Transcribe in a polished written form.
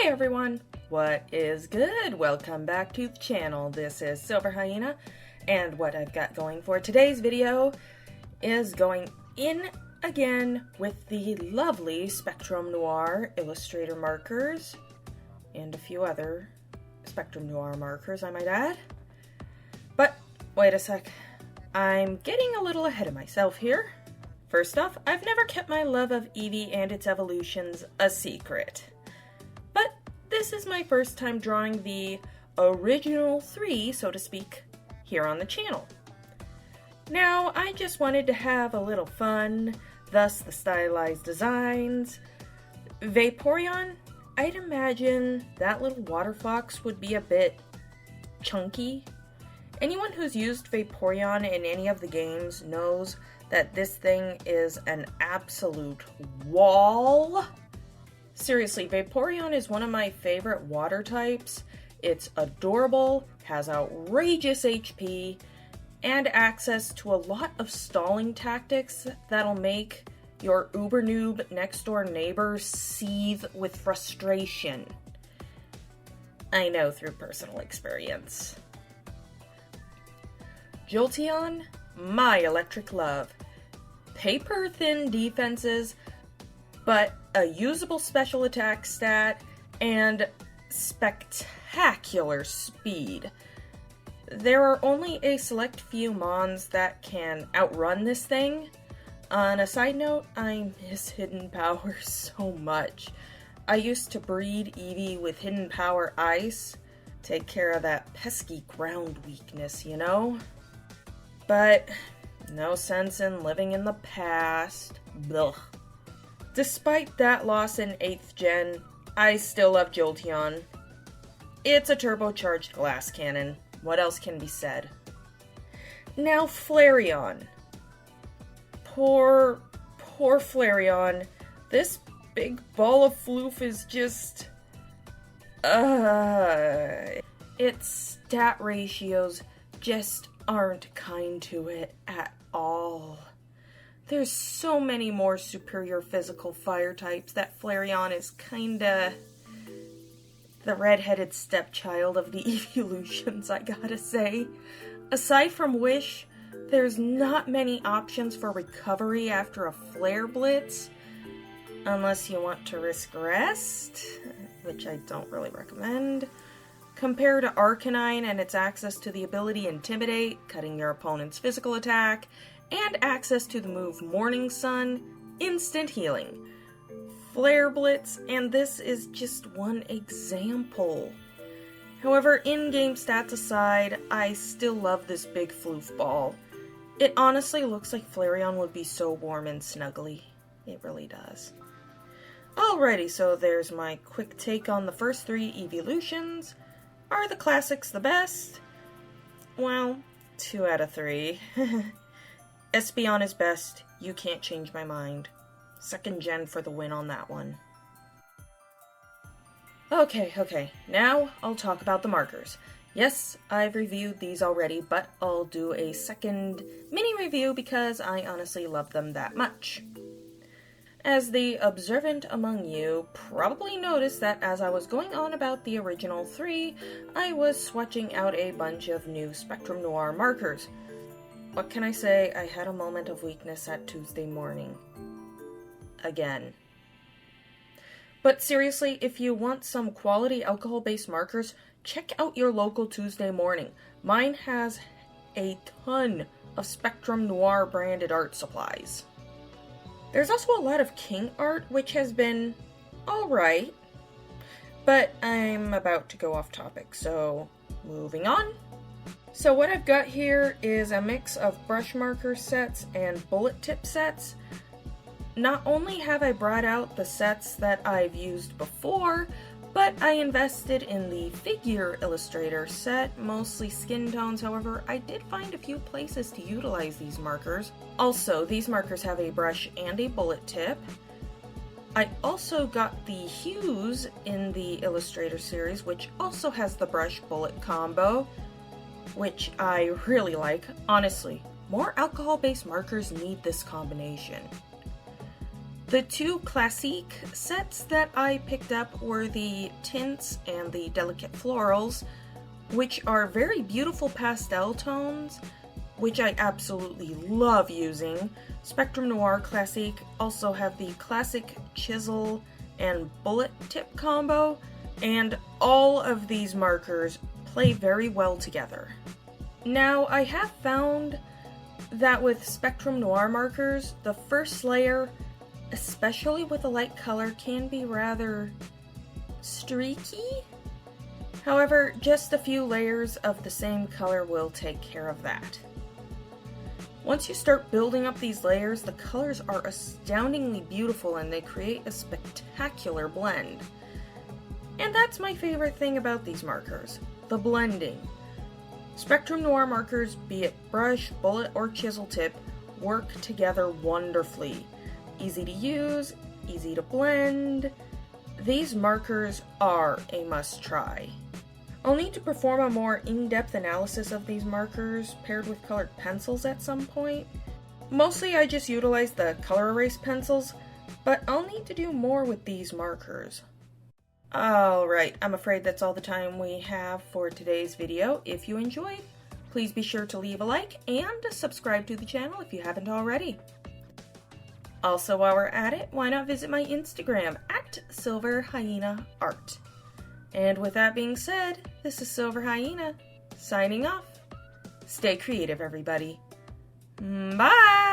Hey everyone, what is good? Welcome back to the channel. This is Silver Hyena, and what I've got going for today's video is going in again with the lovely Spectrum Noir Illustrator markers, and a few other Spectrum Noir markers, I might add. But wait a sec, I'm getting a little ahead of myself here. First off, I've never kept my love of Eevee and its evolutions a secret. But this is my first time drawing the original 3, so to speak, here on the channel. Now, I just wanted to have a little fun, thus the stylized designs. Vaporeon, I'd imagine that little water fox would be a bit chunky. Anyone who's used Vaporeon in any of the games knows that this thing is an absolute wall. Seriously, Vaporeon is one of my favorite water types. It's adorable, has outrageous HP, and access to a lot of stalling tactics that'll make your uber noob next door neighbor seethe with frustration. I know through personal experience. Jolteon, my electric love. Paper-thin defenses, but a usable special attack stat, and spectacular speed. There are only a select few mons that can outrun this thing. On a side note, I miss Hidden Power so much. I used to breed Eevee with Hidden Power Ice, take care of that pesky ground weakness, you know? But no sense in living in the past. Blech. Despite that loss in 8th gen, I still love Jolteon. It's a turbocharged glass cannon. What else can be said? Now Flareon. Poor Flareon. This big ball of floof is just... its stat ratios just aren't kind to it at all. There's so many more superior physical fire types that Flareon is kinda the red-headed stepchild of the Eeveelutions, I gotta say. Aside from Wish, there's not many options for recovery after a Flare Blitz, unless you want to risk rest, which I don't really recommend. Compared to Arcanine and its access to the ability Intimidate, cutting your opponent's physical attack, and access to the move Morning Sun, instant healing. Flare Blitz, and this is just one example. However, in-game stats aside, I still love this big floof ball. It honestly looks like Flareon would be so warm and snuggly. It really does. Alrighty, so there's my quick take on the first 3 Eeveelutions. Are the classics the best? Well, 2 out of 3. Espeon is best. You can't change my mind. 2nd gen for the win on that one. Okay. Now I'll talk about the markers. Yes, I've reviewed these already, but I'll do a second mini review because I honestly love them that much. As the observant among you probably noticed that as I was going on about the original 3, I was swatching out a bunch of new Spectrum Noir markers. What can I say? I had a moment of weakness at Tuesday morning. Again. But seriously, if you want some quality alcohol-based markers, check out your local Tuesday morning. Mine has a ton of Spectrum Noir branded art supplies. There's also a lot of King art, which has been alright. But I'm about to go off topic, so moving on. So what I've got here is a mix of brush marker sets and bullet tip sets. Not only have I brought out the sets that I've used before, but I invested in the figure Illustrator set, mostly skin tones. However, I did find a few places to utilize these markers. Also, these markers have a brush and a bullet tip. I also got the hues in the Illustrator series, which also has the brush bullet combo, which I really like. Honestly, more alcohol-based markers need this combination. The two Clasique sets that I picked up were the tints and the delicate florals, which are very beautiful pastel tones, which I absolutely love using. Spectrum Noir Clasique also have the classic chisel and bullet tip combo, and all of these markers play very well together. Now, I have found that with Spectrum Noir markers, the first layer, especially with a light color, can be rather streaky. However, just a few layers of the same color will take care of that. Once you start building up these layers, the colors are astoundingly beautiful and they create a spectacular blend. And that's my favorite thing about these markers, the blending. Spectrum Noir markers, be it brush, bullet, or chisel tip, work together wonderfully. Easy to use, easy to blend. These markers are a must-try. I'll need to perform a more in-depth analysis of these markers paired with colored pencils at some point. Mostly I just utilize the Col-Erase pencils, but I'll need to do more with these markers. Alright, I'm afraid that's all the time we have for today's video. If you enjoyed, please be sure to leave a like and subscribe to the channel if you haven't already. Also, while we're at it, why not visit my Instagram at SilverHyenaArt. And with that being said, this is Silver Hyena, signing off. Stay creative, everybody. Bye!